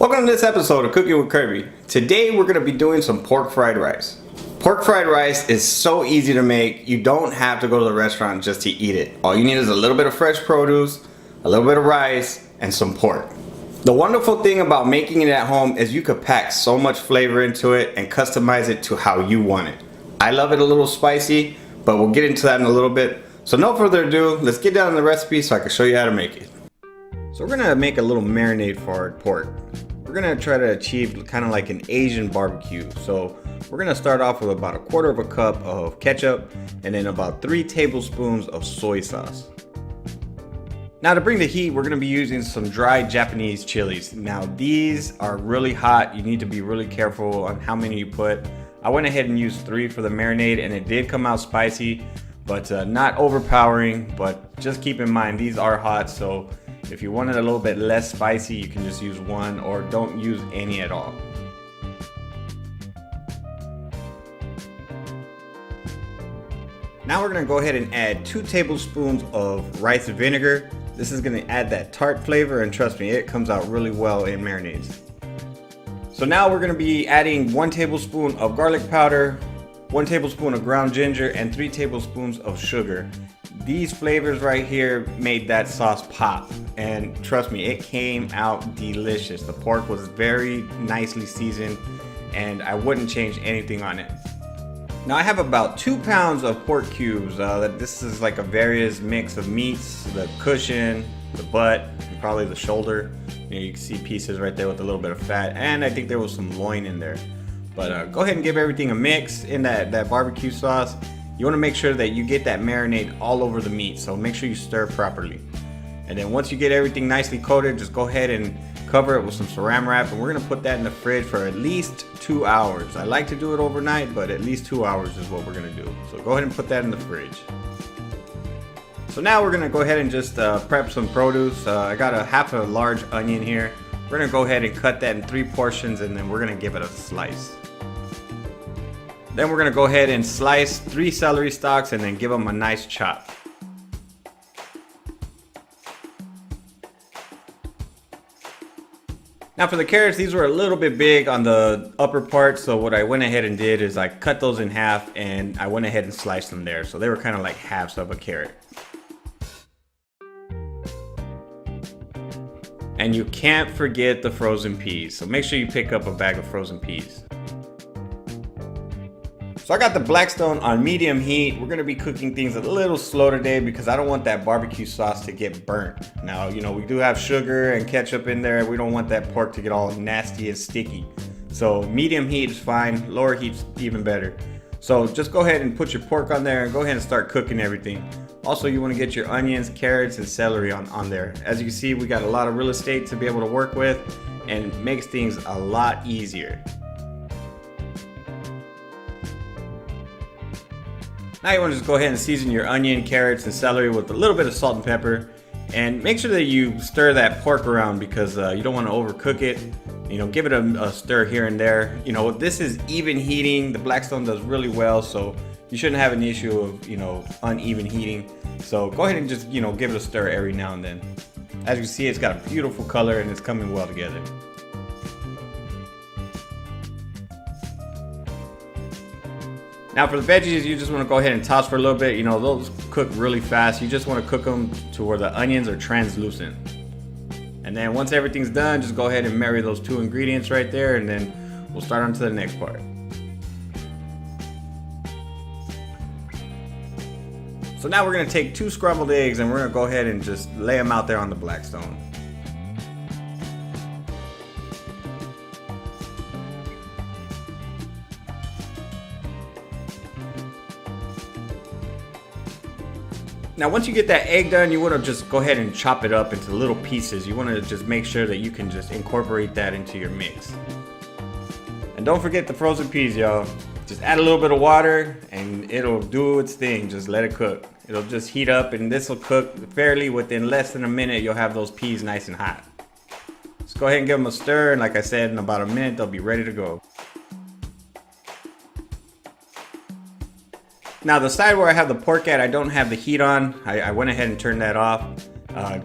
Welcome to this episode of Cooking with Kirby. Today we're going to be doing some pork fried rice. Pork fried rice is so easy to make, you don't have to go to the restaurant just to eat it. All you need is a little bit of fresh produce, a little bit of rice, and some pork. The wonderful thing about making it at home is you could pack so much flavor into it and customize it to how you want it. I love it a little spicy, but we'll get into that in a little bit. So no further ado, let's get down to the recipe so I can show you how to make it. So we're gonna make a little marinade for our pork. We're gonna try to achieve kind of like an Asian barbecue. So we're gonna start off with about 1/4 cup of ketchup and then about 3 tablespoons of soy sauce. Now to bring the heat, we're gonna be using some dried Japanese chilies. Now these are really hot. You need to be really careful on how many you put. I went ahead and used 3 for the marinade and it did come out spicy, but not overpowering. But just keep in mind, these are hot, so if you want it a little bit less spicy, you can just use 1 or don't use any at all. Now we're gonna go ahead and add 2 tablespoons of rice vinegar. This is gonna add that tart flavor, and trust me, it comes out really well in marinades. So now we're gonna be adding 1 tablespoon of garlic powder, 1 tablespoon of ground ginger, and 3 tablespoons of sugar. These flavors right here made that sauce pop, and trust me, it came out delicious. The pork was very nicely seasoned and I wouldn't change anything on it. Now I have about 2 pounds of pork cubes. This is like a various mix of meats, the cushion, the butt, and probably the shoulder. You can see pieces right there with a little bit of fat, and I think there was some loin in there. But go ahead and give everything a mix in that barbecue sauce. You want to make sure that you get that marinade all over the meat, so make sure you stir properly. And then once you get everything nicely coated, just go ahead and cover it with some saran wrap, and we're going to put that in the fridge for at least 2 hours. I like to do it overnight, but at least 2 hours is what we're going to do. So go ahead and put that in the fridge. So now we're going to go ahead and just prep some produce. I got half a large onion here. We're going to go ahead and cut that in 3 portions, and then we're going to give it a slice. Then we're gonna go ahead and slice 3 celery stalks and then give them a nice chop. Now for the carrots, these were a little bit big on the upper part, so what I went ahead and did is I cut those in half and I went ahead and sliced them there. So they were kind of like halves of a carrot. And you can't forget the frozen peas, so make sure you pick up a bag of frozen peas. So I got the Blackstone on medium heat. We're gonna be cooking things a little slow today because I don't want that barbecue sauce to get burnt. Now, you know, we do have sugar and ketchup in there. We don't want that pork to get all nasty and sticky. So medium heat is fine, lower heat's even better. So just go ahead and put your pork on there and go ahead and start cooking everything. Also, you wanna get your onions, carrots, and celery on there. As you can see, we got a lot of real estate to be able to work with, and it makes things a lot easier. Now you want to just go ahead and season your onion, carrots, and celery with a little bit of salt and pepper. And make sure that you stir that pork around because you don't want to overcook it. You know, give it a stir here and there. You know, this is even heating. The Blackstone does really well, so you shouldn't have an issue of, you know, uneven heating. So go ahead and just, you know, give it a stir every now and then. As you can see, it's got a beautiful color and it's coming well together. Now for the veggies, you just want to go ahead and toss for a little bit. You know, those cook really fast. You just want to cook them to where the onions are translucent. And then once everything's done, just go ahead and marry those 2 ingredients right there, and then we'll start on to the next part. So now we're going to take 2 scrambled eggs and we're going to go ahead and just lay them out there on the Blackstone. Now once you get that egg done, you want to just go ahead and chop it up into little pieces. You want to just make sure that you can just incorporate that into your mix. And don't forget the frozen peas, y'all. Just add a little bit of water and it'll do its thing. Just let it cook. It'll just heat up and this will cook fairly. Within less than a minute, you'll have those peas nice and hot. Just go ahead and give them a stir, and like I said, in about a minute, they'll be ready to go. Now the side where I have the pork at, I don't have the heat on. I went ahead and turned that off.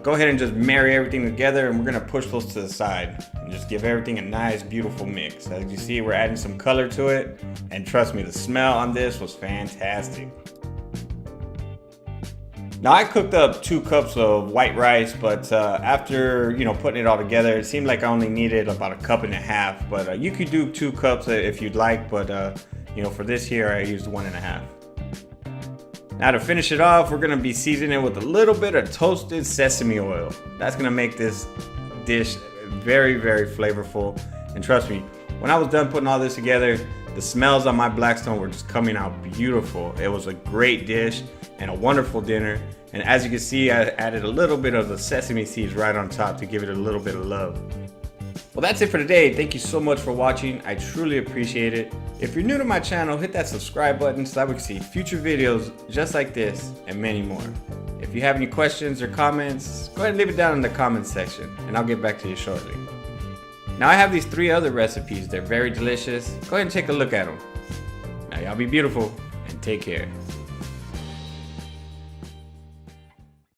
Go ahead and just marry everything together, and we're gonna push those to the side and just give everything a nice, beautiful mix. As you see, we're adding some color to it, and trust me, the smell on this was fantastic. Now I cooked up 2 cups of white rice, but after putting it all together, it seemed like I only needed about 1.5 cups. But you could do 2 cups if you'd like, but for this here I used 1.5. Now to finish it off, we're gonna be seasoning it with a little bit of toasted sesame oil. That's gonna make this dish very, very flavorful. And trust me, when I was done putting all this together, the smells on my Blackstone were just coming out beautiful. It was a great dish and a wonderful dinner. And as you can see, I added a little bit of the sesame seeds right on top to give it a little bit of love. Well, that's it for today. Thank you so much for watching. I truly appreciate it. If you're new to my channel, hit that subscribe button so that we can see future videos just like this and many more. If you have any questions or comments, go ahead and leave it down in the comments section and I'll get back to you shortly. Now I have these 3 other recipes. They're very delicious. Go ahead and take a look at them. Now y'all be beautiful and take care.